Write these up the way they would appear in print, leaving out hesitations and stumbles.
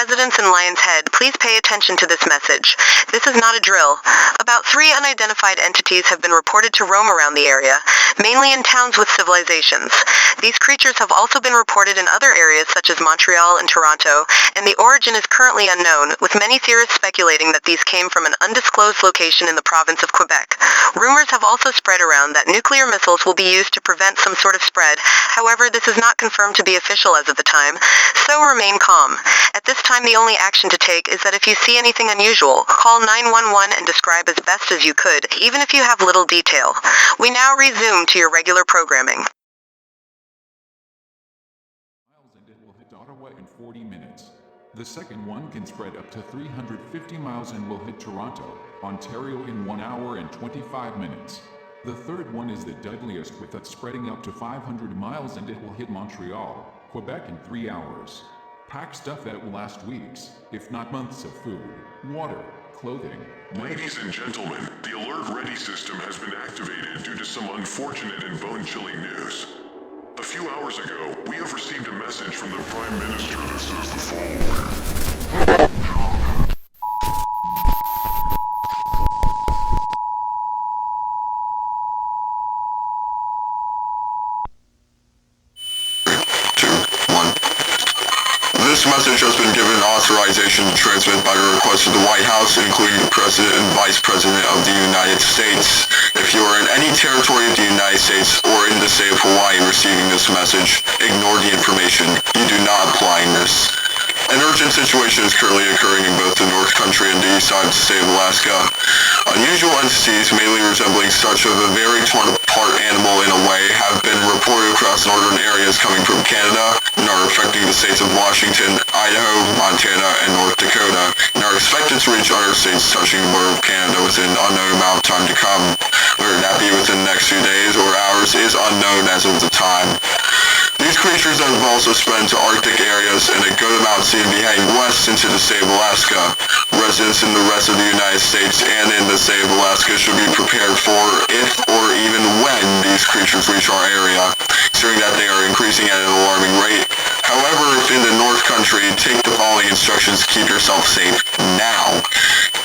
residents in Lion's Head, please pay attention to this message. This is not a drill. About 3 unidentified entities have been reported to roam around the area, mainly in towns with civilizations. These creatures have also been reported in other areas such as Montreal and Toronto, and the origin is currently unknown, with many theorists speculating that these came from an undisclosed location in the province of Quebec. Rumors have also spread around that nuclear missiles will be used to prevent some sort of spread. However, this is not confirmed to be official as of the time, so remain calm. At this time, the only action to take is that if you see anything unusual, call 911 and describe as best as you could, even if you have little detail. We now resume to your regular programming. And it will hit Ottawa in 40 minutes. The second one can spread up to 350 miles and will hit Toronto, Ontario in 1 hour and 25 minutes. The third one is the deadliest, with it spreading up to 500 miles, and it will hit Montreal, Quebec in 3 hours. Pack stuff that will last weeks, if not months, of food, water, clothing. Ladies and gentlemen, the Alert Ready system has been activated due to some unfortunate and bone-chilling news. A few hours ago, we have received a message from the Prime Minister that says the following. This message has been given authorization to transmit by the request of the White House, including the President and Vice President of the United States. If you are in any territory of the United States or in the state of Hawaii receiving this message, ignore the information. You do not apply in this. An urgent situation is currently occurring in both the North Country and the east side of the state of Alaska. Unusual entities, mainly resembling such of a very torn apart animal in a way, have been reported across northern areas coming from Canada and are affecting the states of Washington, Idaho, Montana, and North Dakota, and are expected to reach other states touching the border of Canada within an unknown amount of time to come. Whether that be within the next few days or hours is unknown as of the time. These creatures have also spread to Arctic areas, and a good amount seem to be heading west into the state of Alaska. Residents in the rest of the United States and in the state of Alaska should be prepared for, if or even when, these creatures reach our area, considering that they are increasing at an alarming rate. However, if in the North Country, take the following instructions to keep yourself safe now.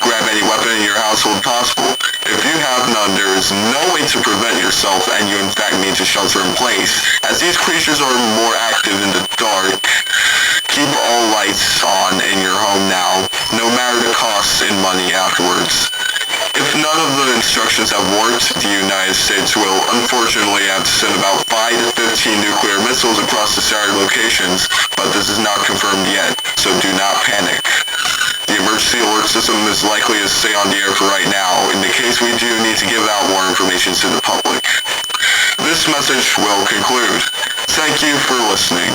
Grab any weapon in your household possible. If you have none, there is no way to prevent yourself, and you in fact need to shelter in place, as these creatures are more active in the dark. Keep all lights on in your home now, no matter the cost in money afterwards. If none of the instructions have worked, the United States will unfortunately have to send about 5 to 15 nuclear missiles across the scattered locations, but this is not confirmed yet, so do not panic. The emergency alert system is likely to stay on the air for right now, in the case we do need to give out more information to the public. This message will conclude. Thank you for listening.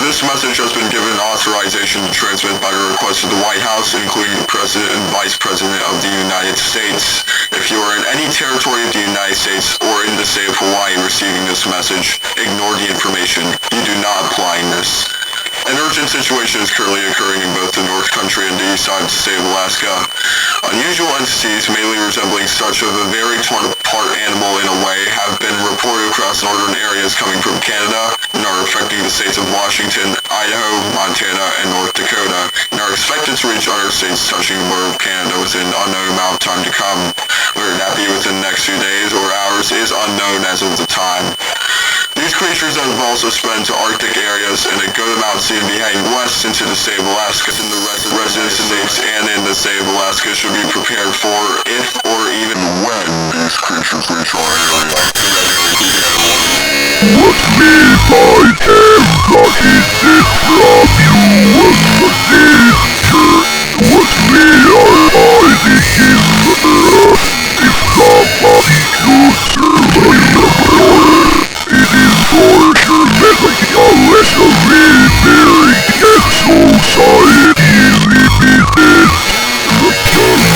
This message has been given authorization to transmit by the request of the White House, including the President and Vice President of the United States. If you are in any territory of the United States or in the state of Hawaii receiving this message, ignore the information. You do not apply in this. An urgent situation is currently occurring in both the North Country and the east side of the state of Alaska. Unusual entities, mainly resembling such of a very torn apart animal in a way, have been reported across northern areas coming from Canada and are affecting the states of Washington, Idaho, Montana, and North Dakota, and are expected to reach other states touching the border of Canada within an unknown amount of time to come. Whether that be within the next few days or hours is unknown as of the time. These creatures have also spread to Arctic areas, and a good amount seem to be heading west into the state of Alaska, and the residents in the states and in the state of Alaska should be prepared for, if or even when, these creatures reach our area. What me by them that is it from you as the nature? What me are I the giver? If somebody closer by the door, it is torture that I can let a very get society limited. The government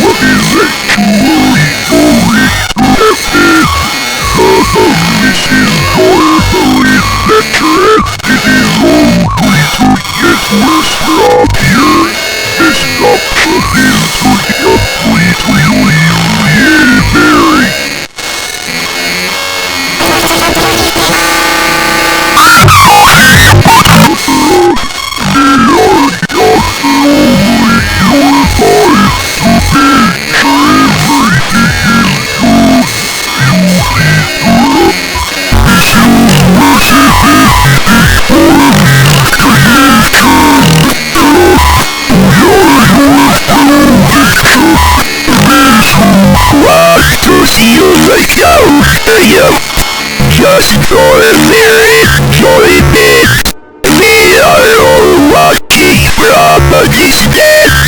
what is actually going This is normally centered. It is only to get worse from here. This stuff is completely very. To see you like go, just for a very enjoyment. We are all watching from a distance.